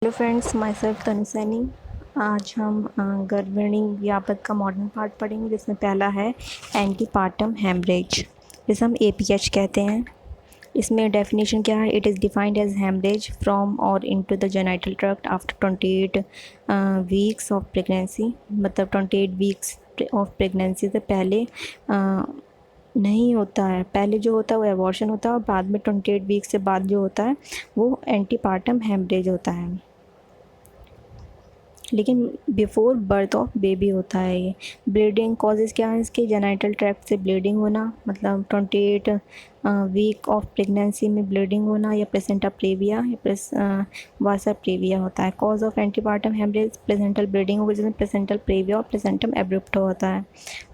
Hello friends, my self तनु सैनी। आज हम गर्भिणी व्यापक का मॉडर्न पार्ट पढ़ेंगे, जिसमें पहला है एंटीपार्टम हेमरेज, जिसे हम APH कहते हैं। इसमें डेफिनेशन क्या है? It is defined as haemorrhage from or into the genital tract after 28 weeks of pregnancy. मतलब 28 वीक्स ऑफ प्रेगनेंसी से पहले नहीं होता है। पहले जो होता है वो एबॉर्शन होता है, और बाद में 28 वीक्स से बाद जो होता है वो एंटीपार्टम हेमरेज होता है। लेकिन बिफोर बर्थ ऑफ बेबी होता है ये। ब्लीडिंग कॉजेज़ क्या है इसके? जेनाइटल ट्रैक्ट से ब्लीडिंग होना, मतलब 28 वीक ऑफ प्रेगनेंसी में ब्लीडिंग होना, या प्लेसेंटा प्रेविया या वासा प्रेविया होता है। Cause of antepartum haemorrhage placental bleeding होगी, जिसमें प्लेसेंटल प्रेविया और प्लेसेंटम एब्रुप्टो होता है।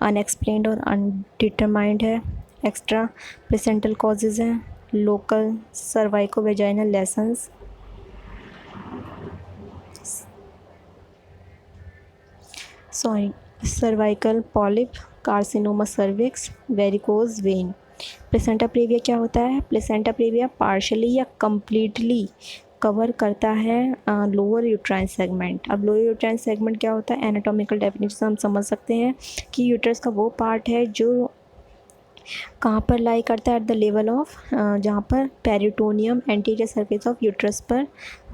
अनएक्सप्लेन्ड और अनडिटरमाइंड है। एक्स्ट्रा प्लेसेंटल कॉजेज़ हैं। Local सर्वाइको vaginal lessons, cervical polyp, carcinoma cervix, varicose vein. Placenta praevia क्या होता है? प्लेसेंटा प्रेविया पार्शली या कंप्लीटली कवर करता है लोअर यूट्राइन सेगमेंट। अब लोअर यूट्राइन सेगमेंट क्या होता है? एनाटॉमिकल डेफिनेशन हम समझ सकते हैं कि यूट्रस का वो पार्ट है जो कहाँ पर लाई करता है? एट द लेवल ऑफ जहाँ पर peritoneum anterior surface of uterus पर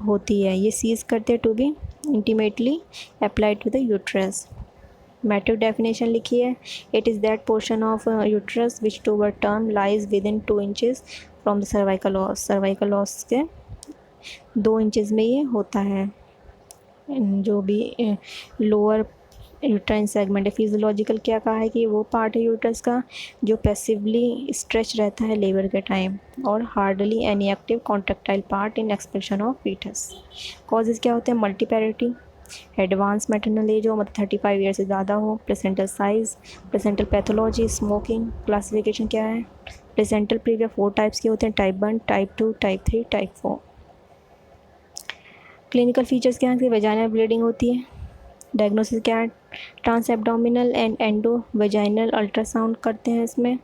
होती है। ये सीज करते हैं to be intimately applied to the uterus. मैट्रिक डेफिनेशन लिखी है। It is that portion of uterus which toward term lies within 2 inches from the cervical os. Cervical os के 2 इंचज़ में ये होता है। जो भी लोअर यूट्राइन सेगमेंट है, फिजियोलॉजिकल क्या कहा है कि वो पार्ट है यूट्रस का जो पैसिवली स्ट्रेच रहता है लेबर के टाइम, और hardly any active contractile part in expression of foetus. Causes क्या होते हैं? मल्टीपैरिटी, एडवांस मैटरनल एज हो, मतलब 35 ईयर से ज़्यादा हो, placental size, placental pathology, smoking. Classification क्या है? प्लेसेंटल प्रीविया 4 टाइप्स के होते हैं, type 1, type 2, type 3, type 4। Clinical features क्या है? वेजाइनल ब्लीडिंग होती है। डायग्नोसिस क्या है? Transabdominal and endovaginal ultrasound करते हैं इसमें,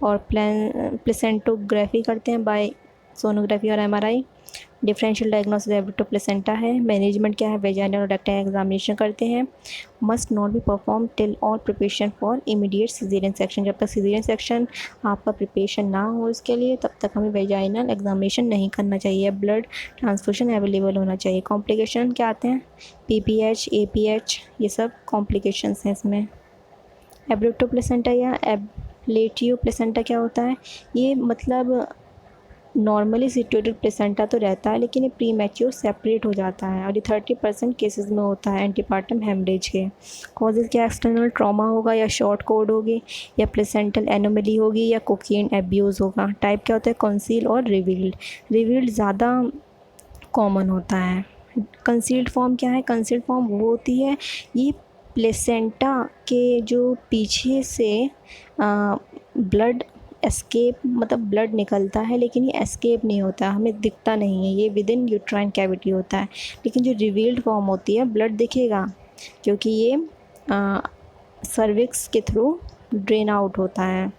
और प्लेसेंटोग्राफी करते हैं बाय सोनोग्राफी और MRI। Differential diagnosis abruptio placenta है। मैनेजमेंट क्या है? वेजाइनल और रेक्टल एग्जामिनेशन करते हैं। Must not be perform till all preparation for immediate caesarean section. जब तक सिजेरियन सेक्शन आपका प्रिपरेशन ना हो इसके लिए, तब तक हमें वेजाइनल एग्जामिनेशन नहीं करना चाहिए। ब्लड ट्रांसफ्यूजन अवेलेबल होना चाहिए। कॉम्प्लिकेशन क्या आते हैं? PPH, APH, ये सब कॉम्प्लिकेशंस हैं इसमें। एब्रुप्टो प्लेसेंटा या एब्लेटिव प्लेसेंटा क्या होता है? ये मतलब नॉर्मली सिचुएटेड प्लेसेंटा तो रहता है, लेकिन ये प्री मैच्योर सेपरेट हो जाता है, और ये 30% केसेस में होता है एंटीपार्टम हेमरेज के। कॉजेज़ क्या? एक्सटर्नल ट्रॉमा होगा, या शॉर्ट कोड होगी, या प्लेसेंटल एनोमली होगी, या कोकेन एब्यूज़ होगा। टाइप क्या होता है? कंसील और रिवील्ड। रिवील्ड ज़्यादा कॉमन होता है। कंसील्ड फॉर्म क्या है? कंसील्ड फॉर्म वो होती है, ये प्लेसेंटा के जो पीछे से ब्लड एस्केप, मतलब ब्लड निकलता है, लेकिन ये एस्केप नहीं होता, हमें दिखता नहीं है, ये विद इन यूट्राइन कैविटी होता है। लेकिन जो रिवील्ड फॉर्म होती है, ब्लड दिखेगा, क्योंकि ये सर्विक्स के थ्रू ड्रेन आउट होता है।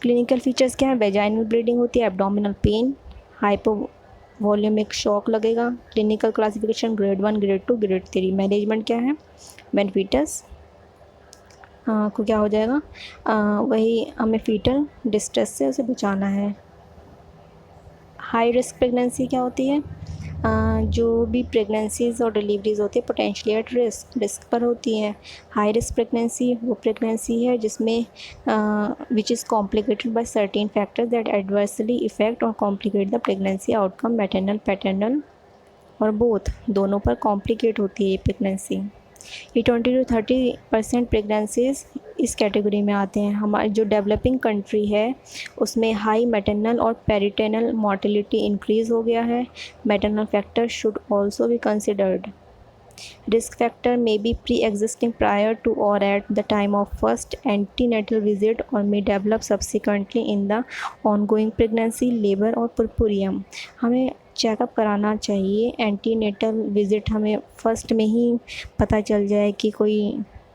क्लिनिकल फीचर्स क्या है? वेजाइनल ब्लीडिंग होती है, एब्डोमिनल पेन, हाइपोवॉल्यूमिक शॉक लगेगा। Clinical classification grade 1, grade 2, grade 3। Management क्या है? व्हेन फीटस को क्या हो जाएगा? वही हमें फीटल डिस्ट्रेस से उसे बचाना है। हाई रिस्क प्रेगनेंसी क्या होती है? जो भी प्रेगनेंसीज़ और डिलीवरीज़ होती है पोटेंशियली एट रिस्क पर होती हैं। हाई रिस्क प्रेगनेंसी वो प्रेगनेंसी है जिसमें which is complicated by certain factors that adversely affect or complicate the pregnancy outcome, maternal paternal or both, दोनों पर कॉम्प्लिकेट होती है ये प्रेगनेंसी। ये 20 to 30% प्रेगनेंसीज इस कैटेगरी में आते हैं। हमारी जो डेवलपिंग कंट्री है उसमें हाई मैटरनल और पेरिटेनल मोर्टेलिटी इंक्रीज़ हो गया है। Maternal factor should also be considered. Risk factor may be pre-existing prior to or at the time of first antenatal visit or may develop subsequently in the ongoing pregnancy, labor और पुरपुरियम। हमें checkup कराना चाहिए। Antenatal visit हमें first में ही पता चल जाए कि कोई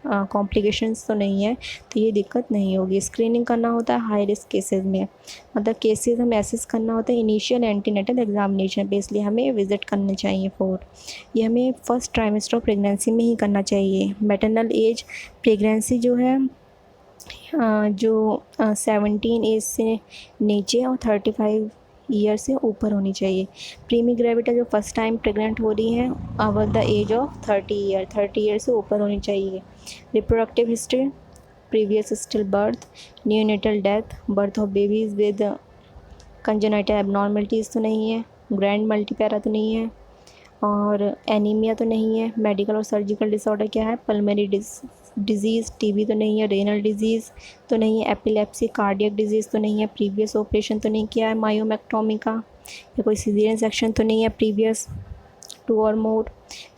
कॉम्प्लिकेशंस तो नहीं है, तो ये दिक्कत नहीं होगी। स्क्रीनिंग करना होता है हाई रिस्क केसेस में, मतलब केसेस हमें एसेस करना होता है इनिशियल एंटीनेटल एग्जामिनेशन पे, इसलिए हमें विजिट करने चाहिए 4। ये हमें फर्स्ट ट्राइमेस्टर ऑफ प्रेगनेंसी में ही करना चाहिए। मैटरनल एज प्रेगनेंसी जो है जो 17 एज से नीचे और 35 ईयर से ऊपर होनी चाहिए। प्रीमी ग्रेविटा जो फर्स्ट टाइम प्रेग्नेंट हो रही हैं above the age of 30 year से ऊपर होनी चाहिए। रिप्रोडक्टिव हिस्ट्री, previous stillbirth, neonatal death, birth of babies with congenital abnormalities तो नहीं है, ग्रैंड मल्टीपैरा तो नहीं है, और एनीमिया तो नहीं है। मेडिकल और सर्जिकल डिसऑर्डर क्या है, पल्मोनरी डिजीज़, टीबी तो नहीं है, रेनल डिजीज़ तो नहीं है, एपिलेप्सी, कार्डियक डिजीज़ तो नहीं है, प्रीवियस ऑपरेशन तो नहीं किया है मायोमेक्टोमी का, या कोई सीजरियन सेक्शन तो नहीं है प्रीवियस 2 और मोर।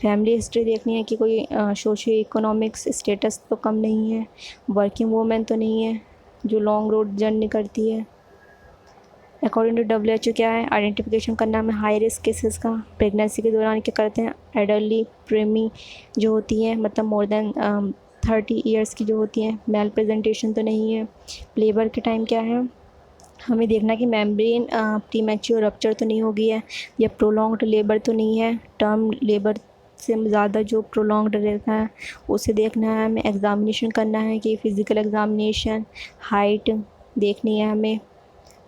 फैमिली हिस्ट्री देखनी है कि कोई सोशियो इकोनॉमिक्स स्टेटस तो कम नहीं है, वर्किंग वूमेन तो नहीं है जो लॉन्ग रोड जर्नी करती है। अकॉर्डिंग टू WHO क्या है, आइडेंटिफिकेशन करना हमें हाई रिस्क केसेस का। प्रेगनेंसी के दौरान क्या करते हैं, एडल्टली प्रेमी जो होती है, मतलब मोर देन 30 ईयर्स की जो होती हैं, मेल प्रेजेंटेशन तो नहीं है। लेबर के टाइम क्या है, हमें देखना कि मेम्ब्रेन प्रीमैच्योर रप्चर तो नहीं हो गई है, या प्रोलॉन्ग्ड लेबर तो नहीं है, टर्म लेबर से ज़्यादा जो प्रोलॉन्ग्ड रहता है उसे देखना है हमें। एग्ज़ामिनेशन करना है कि फ़िज़िकल एग्ज़ामिनेशन, हाइट देखनी है हमें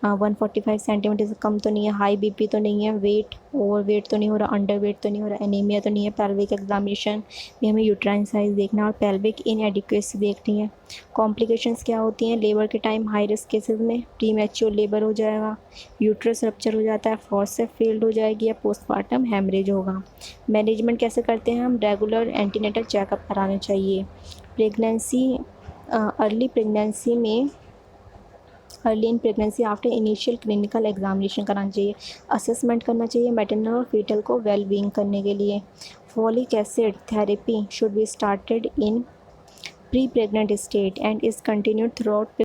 145 सेंटीमीटर से कम तो नहीं है, हाई बीपी तो नहीं है, वेट ओवर वेट तो नहीं हो रहा, अंडर वेट तो नहीं हो रहा, एनीमिया तो नहीं है। पेल्विक एग्जामिनेशन में हमें यूट्राइन साइज देखना है और पेल्विक इनएडिक्वेसी देखनी है। कॉम्प्लिकेशंस क्या होती हैं लेबर के टाइम, हाई रिस्क केसेस में प्रीमैच्योर लेबर हो जाएगा, यूट्रस रप्चर हो जाता है, फॉर्सेप फेल्ड हो जाएगी, या पोस्टमार्टम हेमरेज होगा। मैनेजमेंट कैसे करते हैं हम, रेगुलर एंटीनेटल चेकअप कराना चाहिए। Pregnancy early in pregnancy after initial clinical examination कराना चाहिए। असेसमेंट करना चाहिए मैटरनल और फीटल को वेल बीइंग करने के लिए। Folic acid therapy should be started in pre pregnant state and is continued through out